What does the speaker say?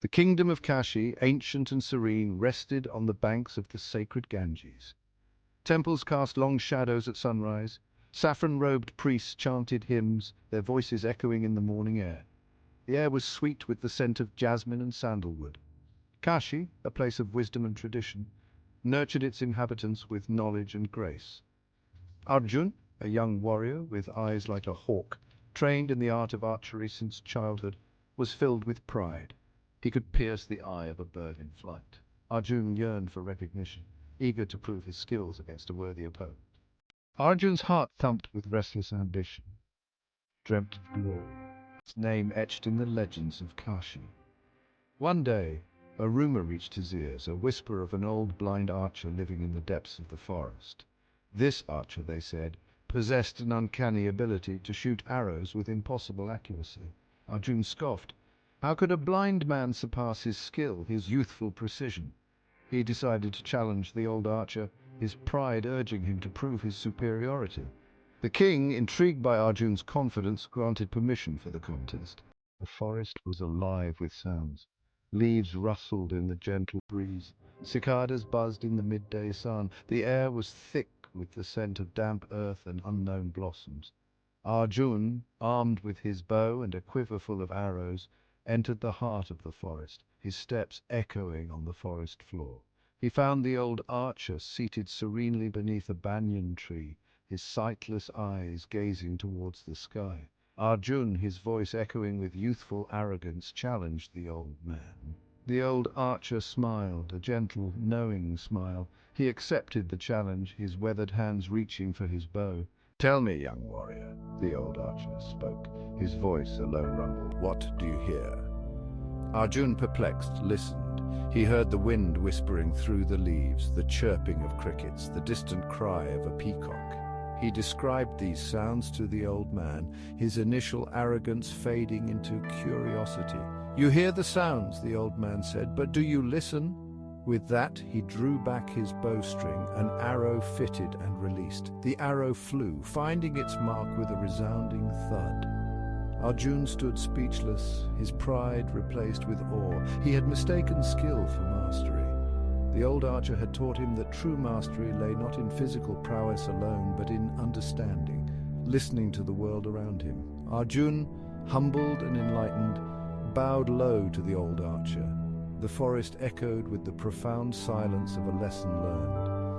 The kingdom of Kashi, ancient and serene, rested on the banks of the sacred Ganges. Temples cast long shadows at sunrise. Saffron-robed priests chanted hymns, their voices echoing in the morning air. The air was sweet with the scent of jasmine and sandalwood. Kashi, a place of wisdom and tradition, nurtured its inhabitants with knowledge and grace. Arjun, a young warrior with eyes like a hawk, trained in the art of archery since childhood, was filled with pride. He could pierce the eye of a bird in flight. Arjun yearned for recognition, eager to prove his skills against a worthy opponent. Arjun's heart thumped with restless ambition, dreamt of glory, his name etched in the legends of Kashi. One day, a rumor reached his ears, a whisper of an old blind archer living in the depths of the forest. This archer, they said, possessed an uncanny ability to shoot arrows with impossible accuracy. Arjun scoffed. How could a blind man surpass his skill, his youthful precision? He decided to challenge the old archer, his pride urging him to prove his superiority. The king, intrigued by Arjun's confidence, granted permission for the contest. The forest was alive with sounds. Leaves rustled in the gentle breeze. Cicadas buzzed in the midday sun. The air was thick with the scent of damp earth and unknown blossoms. Arjun, armed with his bow and a quiver full of arrows, entered the heart of the forest, his steps echoing on the forest floor. He found the old archer seated serenely beneath a banyan tree, his sightless eyes gazing towards the sky. Arjun, his voice echoing with youthful arrogance, challenged the old man. The old archer smiled, a gentle, knowing smile. He accepted the challenge, his weathered hands reaching for his bow. "Tell me, young warrior," the old archer spoke, his voice a low rumble. "What do you hear?" Arjun, perplexed, listened. He heard the wind whispering through the leaves, the chirping of crickets, the distant cry of a peacock. He described these sounds to the old man, his initial arrogance fading into curiosity. "You hear the sounds," the old man said, "but do you listen?" With that, he drew back his bowstring, an arrow fitted and released. The arrow flew, finding its mark with a resounding thud. Arjun stood speechless, his pride replaced with awe. He had mistaken skill for mastery. The old archer had taught him that true mastery lay not in physical prowess alone, but in understanding, listening to the world around him. Arjun, humbled and enlightened, bowed low to the old archer. The forest echoed with the profound silence of a lesson learned.